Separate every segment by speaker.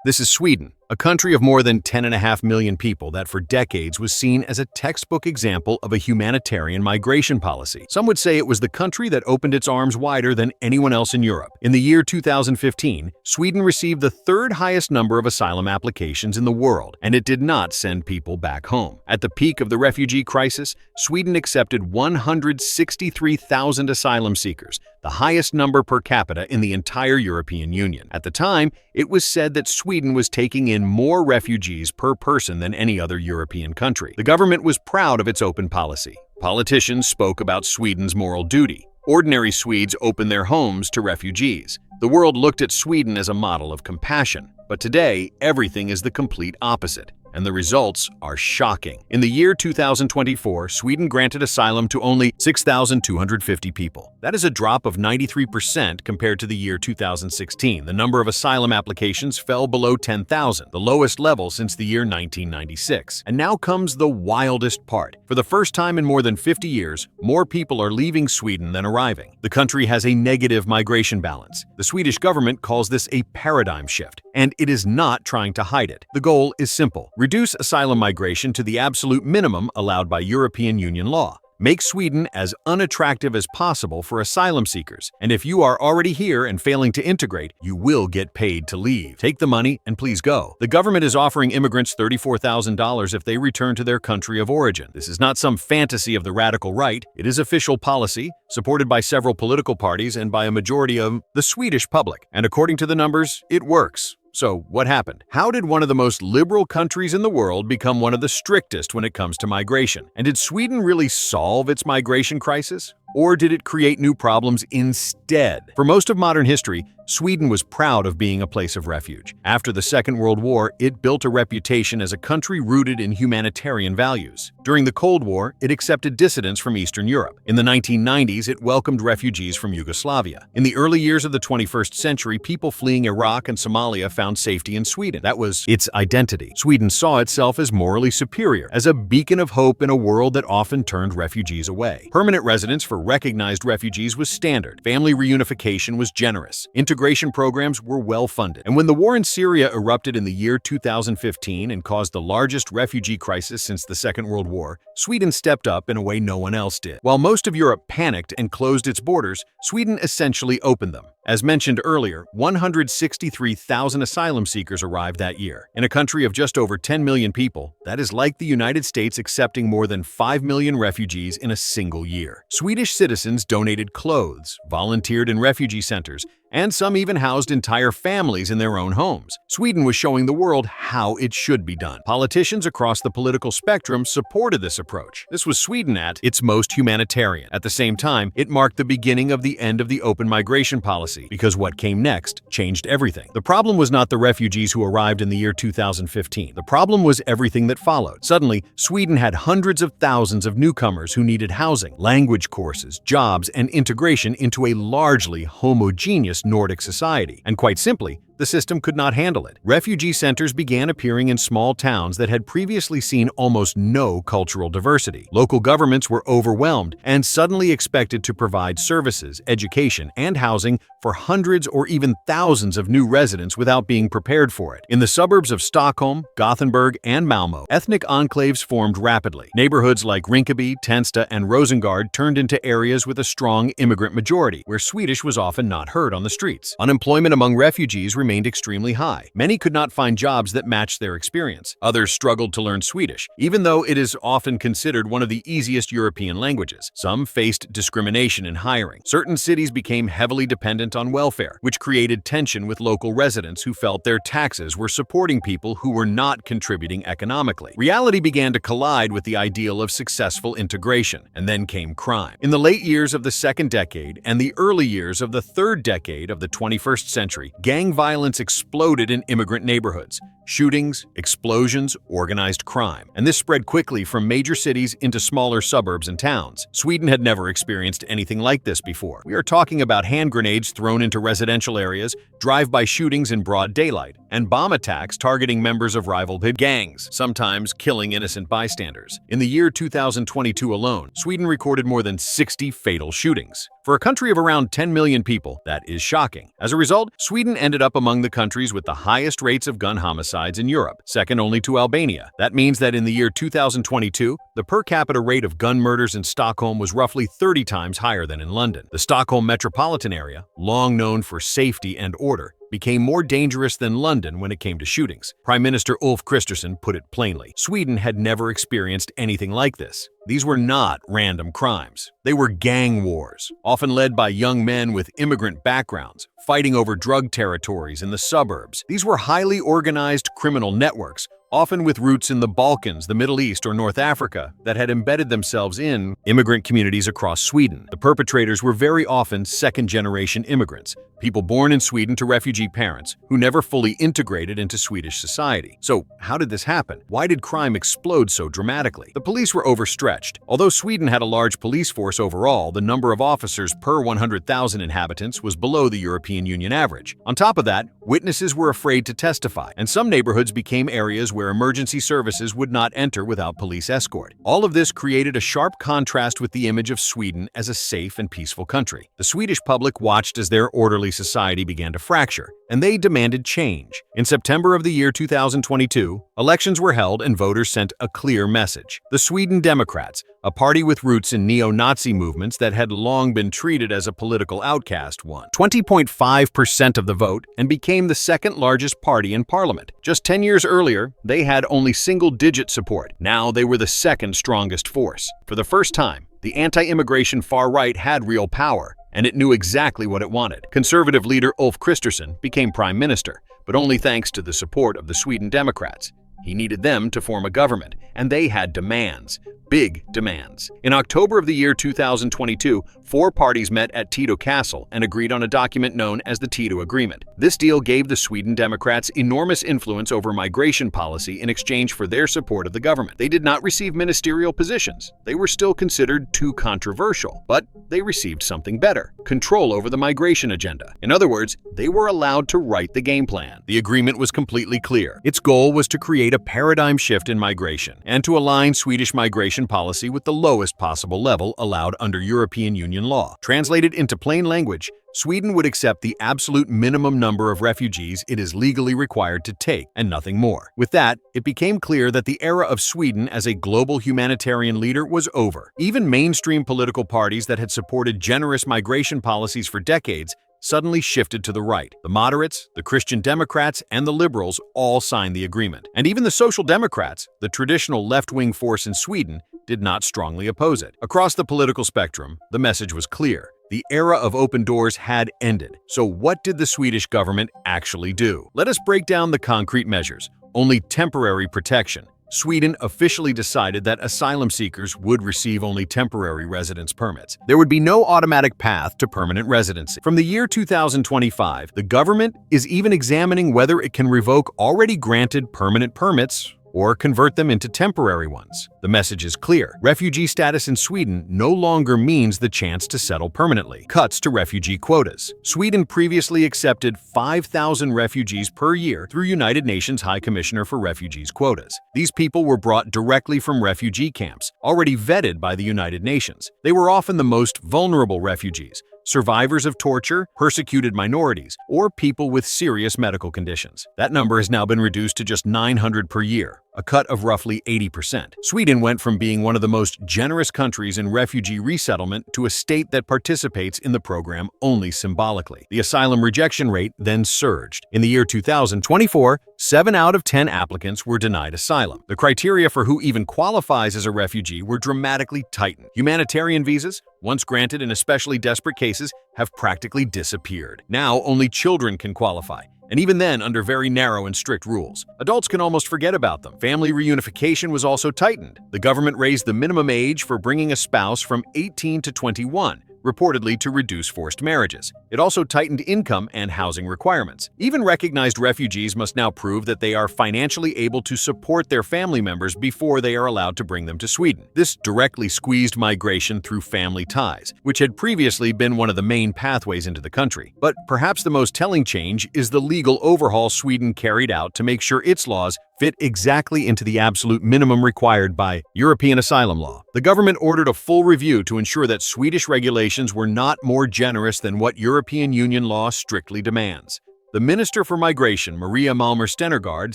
Speaker 1: This is Sweden, a country of more than 10.5 million people that for decades was seen as a textbook example of a humanitarian migration policy. Some would say it was the country that opened its arms wider than anyone else in Europe. In the year 2015, Sweden received the third highest number of asylum applications in the world, and it did not send people back home. At the peak of the refugee crisis, Sweden accepted 163,000 asylum seekers, the highest number per capita in the entire European Union. At the time, it was said that Sweden was taking in more refugees per person than any other European country. The government was proud of its open policy. Politicians spoke about Sweden's moral duty. Ordinary Swedes opened their homes to refugees. The world looked at Sweden as a model of compassion. But today, everything is the complete opposite. And the results are shocking. In the year 2024, Sweden granted asylum to only 6,250 people. That is a drop of 93% compared to the year 2016. The number of asylum applications fell below 10,000, the lowest level since the year 1996. And now comes the wildest part. For the first time in more than 50 years, more people are leaving Sweden than arriving. The country has a negative migration balance. The Swedish government calls this a paradigm shift, and it is not trying to hide it. The goal is simple: reduce asylum migration to the absolute minimum allowed by European Union law. Make Sweden as unattractive as possible for asylum seekers. And if you are already here and failing to integrate, you will get paid to leave. Take the money and please go. The government is offering immigrants $34,000 if they return to their country of origin. This is not some fantasy of the radical right. It is official policy, supported by several political parties and by a majority of the Swedish public. And according to the numbers, it works. So, what happened? How did one of the most liberal countries in the world become one of the strictest when it comes to migration? And did Sweden really solve its migration crisis? Or did it create new problems instead? For most of modern history, Sweden was proud of being a place of refuge. After the Second World War, it built a reputation as a country rooted in humanitarian values. During the Cold War, it accepted dissidents from Eastern Europe. In the 1990s, it welcomed refugees from Yugoslavia. In the early years of the 21st century, people fleeing Iraq and Somalia found safety in Sweden. That was its identity. Sweden saw itself as morally superior, as a beacon of hope in a world that often turned refugees away. Permanent residence for recognized refugees was standard. Family reunification was generous. Integration programs were well funded. And when the war in Syria erupted in the year 2015 and caused the largest refugee crisis since the Second World War, Sweden stepped up in a way no one else did. While most of Europe panicked and closed its borders, Sweden essentially opened them. As mentioned earlier, 163,000 asylum seekers arrived that year. In a country of just over 10 million people, that is like the United States accepting more than 5 million refugees in a single year. Swedish citizens donated clothes, volunteered in refugee centers, and some even housed entire families in their own homes. Sweden was showing the world how it should be done. Politicians across the political spectrum supported this approach. This was Sweden at its most humanitarian. At the same time, it marked the beginning of the end of the open migration policy, because what came next changed everything. The problem was not the refugees who arrived in the year 2015. The problem was everything that followed. Suddenly, Sweden had hundreds of thousands of newcomers who needed housing, language courses, jobs, and integration into a largely homogeneous Nordic society. And quite simply, the system could not handle it. Refugee centers began appearing in small towns that had previously seen almost no cultural diversity. Local governments were overwhelmed and suddenly expected to provide services, education, and housing for hundreds or even thousands of new residents without being prepared for it. In the suburbs of Stockholm, Gothenburg, and Malmö, ethnic enclaves formed rapidly. Neighborhoods like Rinkeby, Tensta, and Rosengård turned into areas with a strong immigrant majority, where Swedish was often not heard on the streets. Unemployment among refugees remained extremely high. Many could not find jobs that matched their experience. Others struggled to learn Swedish, even though it is often considered one of the easiest European languages. Some faced discrimination in hiring. Certain cities became heavily dependent on welfare, which created tension with local residents who felt their taxes were supporting people who were not contributing economically. Reality began to collide with the ideal of successful integration, and then came crime. In the late years of the second decade and the early years of the third decade of the 21st century, gang violence exploded in immigrant neighborhoods. Shootings, explosions, organized crime. And this spread quickly from major cities into smaller suburbs and towns. Sweden had never experienced anything like this before. We are talking about hand grenades thrown into residential areas, drive-by shootings in broad daylight, and bomb attacks targeting members of rival gangs, sometimes killing innocent bystanders. In the year 2022 alone, Sweden recorded more than 60 fatal shootings. For a country of around 10 million people, that is shocking. As a result, Sweden ended up among among the countries with the highest rates of gun homicides in Europe, second only to Albania. That means that in the year 2022, the per capita rate of gun murders in Stockholm was roughly 30 times higher than in London. The Stockholm metropolitan area, long known for safety and order, became more dangerous than London when it came to shootings. Prime Minister Ulf Kristersson put it plainly. Sweden had never experienced anything like this. These were not random crimes. They were gang wars, often led by young men with immigrant backgrounds, fighting over drug territories in the suburbs. These were highly organized criminal networks, often with roots in the Balkans, the Middle East, or North Africa, that had embedded themselves in immigrant communities across Sweden. The perpetrators were very often second-generation immigrants, people born in Sweden to refugee parents who never fully integrated into Swedish society. So, how did this happen? Why did crime explode so dramatically? The police were overstretched. Although Sweden had a large police force overall, the number of officers per 100,000 inhabitants was below the European Union average. On top of that, witnesses were afraid to testify, and some neighborhoods became areas where emergency services would not enter without police escort. All of this created a sharp contrast with the image of Sweden as a safe and peaceful country. The Swedish public watched as their orderly society began to fracture, and they demanded change. In September of the year 2022, elections were held and voters sent a clear message. The Sweden Democrats, a party with roots in neo-Nazi movements that had long been treated as a political outcast, won 20.5% of the vote and became the second largest party in parliament. Just 10 years earlier, they had only single-digit support. Now they were the second strongest force. For the first time, the anti-immigration far right had real power, and it knew exactly what it wanted. Conservative leader Ulf Kristersson became prime minister, but only thanks to the support of the Sweden Democrats. He needed them to form a government, and they had demands. Big demands. In October of the year 2022, 4 parties met at Tito Castle and agreed on a document known as the Tito Agreement. This deal gave the Sweden Democrats enormous influence over migration policy in exchange for their support of the government. They did not receive ministerial positions. They were still considered too controversial, but they received something better: control over the migration agenda. In other words, they were allowed to write the game plan. The agreement was completely clear. Its goal was to create a paradigm shift in migration and to align Swedish migration policy with the lowest possible level allowed under European Union law. Translated into plain language, Sweden would accept the absolute minimum number of refugees it is legally required to take, and nothing more. With that, it became clear that the era of Sweden as a global humanitarian leader was over. Even mainstream political parties that had supported generous migration policies for decades suddenly shifted to the right. The moderates, the Christian Democrats, and the liberals all signed the agreement. And even the Social Democrats, the traditional left-wing force in Sweden, did not strongly oppose it. Across the political spectrum, the message was clear. The era of open doors had ended. So what did the Swedish government actually do? Let us break down the concrete measures. Only temporary protection. Sweden officially decided that asylum seekers would receive only temporary residence permits. There would be no automatic path to permanent residency. From the year 2025, the government is even examining whether it can revoke already granted permanent permits or convert them into temporary ones. The message is clear. Refugee status in Sweden no longer means the chance to settle permanently. Cuts to refugee quotas. Sweden previously accepted 5,000 refugees per year through United Nations High Commissioner for Refugees quotas. These people were brought directly from refugee camps, already vetted by the United Nations. They were often the most vulnerable refugees, survivors of torture, persecuted minorities, or people with serious medical conditions. That number has now been reduced to just 900 per year, a cut of roughly 80%. Sweden went from being one of the most generous countries in refugee resettlement to a state that participates in the program only symbolically. The asylum rejection rate then surged. In the year 2024, 7 out of 10 applicants were denied asylum. The criteria for who even qualifies as a refugee were dramatically tightened. Humanitarian visas, once granted in especially desperate cases, have practically disappeared. Now only children can qualify, and even then under very narrow and strict rules. Adults can almost forget about them. Family reunification was also tightened. The government raised the minimum age for bringing a spouse from 18 to 21, reportedly to reduce forced marriages. It also tightened income and housing requirements. Even recognized refugees must now prove that they are financially able to support their family members before they are allowed to bring them to Sweden. This directly squeezed migration through family ties, which had previously been one of the main pathways into the country. But perhaps the most telling change is the legal overhaul Sweden carried out to make sure its laws fit exactly into the absolute minimum required by European asylum law. The government ordered a full review to ensure that Swedish regulations were not more generous than what European Union law strictly demands. The Minister for Migration, Maria Malmer-Stenergaard,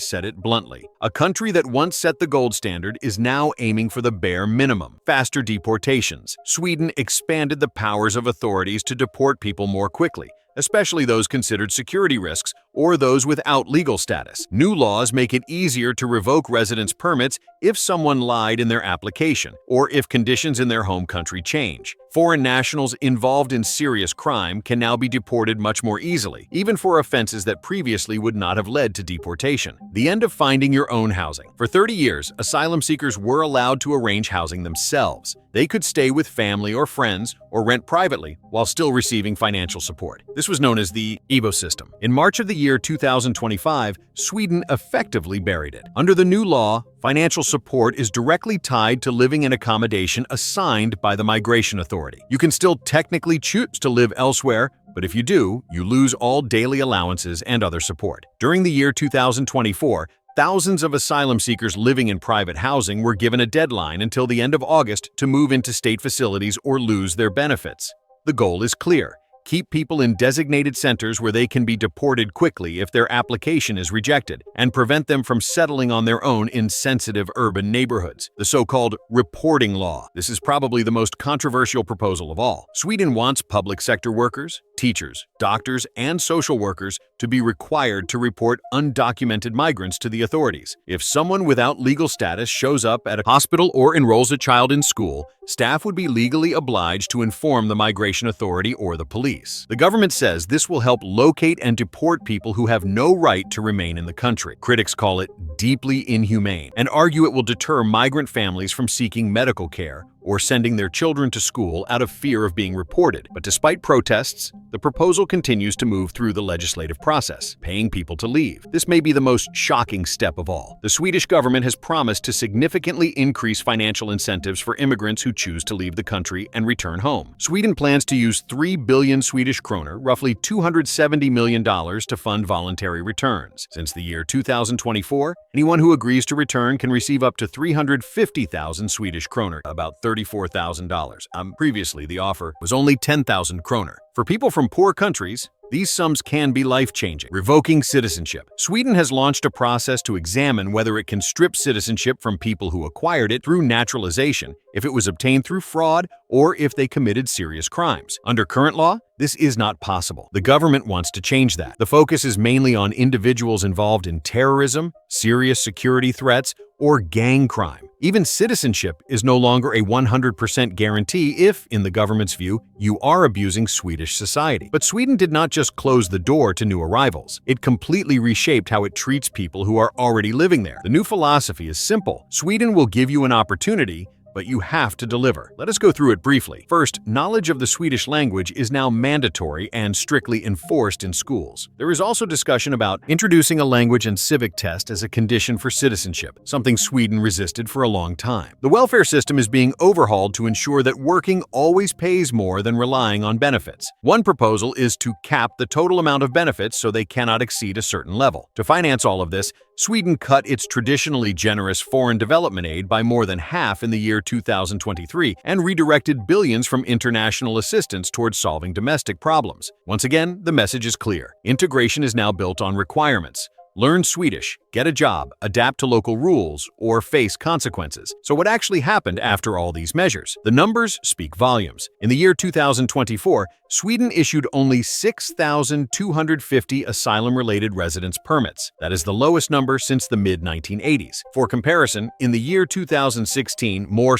Speaker 1: said it bluntly. A country that once set the gold standard is now aiming for the bare minimum: faster deportations. Sweden expanded the powers of authorities to deport people more quickly, especially those considered security risks or those without legal status. New laws make it easier to revoke residence permits if someone lied in their application or if conditions in their home country change. Foreign nationals involved in serious crime can now be deported much more easily, even for offenses that previously would not have led to deportation. The end of finding your own housing. For 30 years, asylum seekers were allowed to arrange housing themselves. They could stay with family or friends or rent privately while still receiving financial support. This was known as the EBO system. In March of the year 2025, Sweden effectively buried it. Under the new law, financial support is directly tied to living in accommodation assigned by the migration authority. You can still technically choose to live elsewhere, but if you do, you lose all daily allowances and other support. During the year 2024, thousands of asylum seekers living in private housing were given a deadline until the end of August to move into state facilities or lose their benefits. The goal is clear: keep people in designated centers where they can be deported quickly if their application is rejected, and prevent them from settling on their own in sensitive urban neighborhoods. The so-called reporting law. This is probably the most controversial proposal of all. Sweden wants public sector workers, teachers, doctors, and social workers to be required to report undocumented migrants to the authorities. If someone without legal status shows up at a hospital or enrolls a child in school, staff would be legally obliged to inform the migration authority or the police. The government says this will help locate and deport people who have no right to remain in the country. Critics call it deeply inhumane and argue it will deter migrant families from seeking medical care or sending their children to school out of fear of being reported. But despite protests, the proposal continues to move through the legislative process, paying people to leave. This may be the most shocking step of all. The Swedish government has promised to significantly increase financial incentives for immigrants who choose to leave the country and return home. Sweden plans to use 3 billion Swedish kroner, roughly $270 million, to fund voluntary returns. Since the year 2024, anyone who agrees to return can receive up to 350,000 Swedish kroner, about $34,000. Previously, the offer was only 10,000 kroner. For people from poor countries, these sums can be life-changing. Revoking citizenship. Sweden has launched a process to examine whether it can strip citizenship from people who acquired it through naturalization if it was obtained through fraud or if they committed serious crimes. Under current law, this is not possible. The government wants to change that. The focus is mainly on individuals involved in terrorism, serious security threats, or gang crime. Even citizenship is no longer a 100% guarantee if, in the government's view, you are abusing Swedish society. But Sweden did not just close the door to new arrivals. It completely reshaped how it treats people who are already living there. The new philosophy is simple. Sweden will give you an opportunity, but you have to deliver. Let us go through it briefly. First, knowledge of the Swedish language is now mandatory and strictly enforced in schools. There is also discussion about introducing a language and civic test as a condition for citizenship, something Sweden resisted for a long time. The welfare system is being overhauled to ensure that working always pays more than relying on benefits. One proposal is to cap the total amount of benefits so they cannot exceed a certain level. To finance all of this, Sweden cut its traditionally generous foreign development aid by more than half in the year 2023 and redirected billions from international assistance towards solving domestic problems. Once again, the message is clear. Integration is now built on requirements. Learn Swedish, get a job, adapt to local rules, or face consequences. So what actually happened after all these measures? The numbers speak volumes. In the year 2024, Sweden issued only 6,250 asylum-related residence permits. That is the lowest number since the mid-1980s. For comparison, in the year 2016, more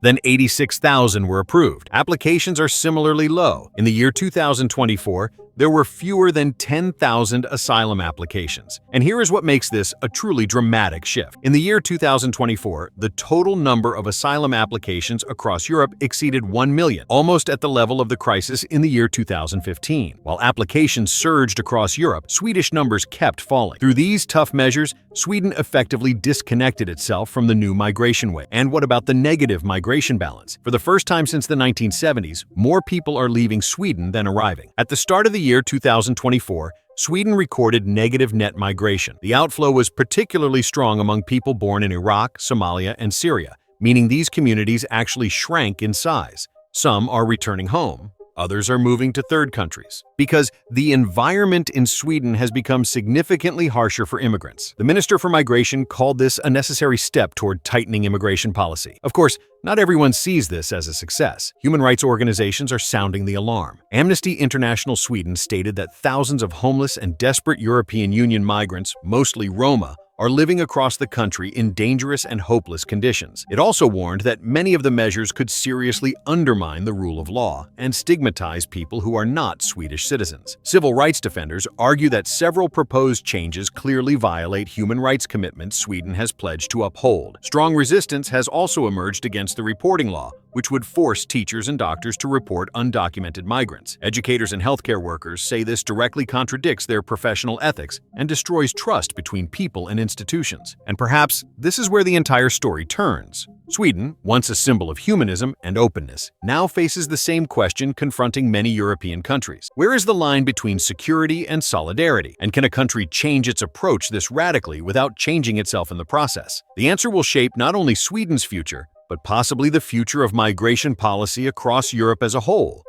Speaker 1: than 86,000 were approved. Applications are similarly low. In the year 2024, there were fewer than 10,000 asylum applications. And here is what makes this a truly dramatic shift. In the year 2024, the total number of asylum applications across Europe exceeded 1 million, almost at the level of the crisis in the year 2015. While applications surged across Europe, Swedish numbers kept falling. Through these tough measures, Sweden effectively disconnected itself from the new migration wave. And what about the negative migration balance? For the first time since the 1970s, more people are leaving Sweden than arriving. At the start of the year 2024, Sweden recorded negative net migration. The outflow was particularly strong among people born in Iraq, Somalia, and Syria, meaning these communities actually shrank in size. Some are returning home, Others are moving to third countries because the environment in Sweden has become significantly harsher for immigrants. The Minister for Migration called this a necessary step toward tightening immigration policy. Of course, not everyone sees this as a success. Human rights organizations are sounding the alarm. Amnesty International Sweden stated that thousands of homeless and desperate European Union migrants, mostly Roma, are living across the country in dangerous and hopeless conditions. It also warned that many of the measures could seriously undermine the rule of law and stigmatize people who are not Swedish citizens. Civil rights defenders argue that several proposed changes clearly violate human rights commitments Sweden has pledged to uphold. Strong resistance has also emerged against the reporting law, which would force teachers and doctors to report undocumented migrants. Educators and healthcare workers say this directly contradicts their professional ethics and destroys trust between people and institutions. And perhaps this is where the entire story turns. Sweden, once a symbol of humanism and openness, now faces the same question confronting many European countries. Where is the line between security and solidarity? And can a country change its approach this radically without changing itself in the process? The answer will shape not only Sweden's future, but possibly the future of migration policy across Europe as a whole.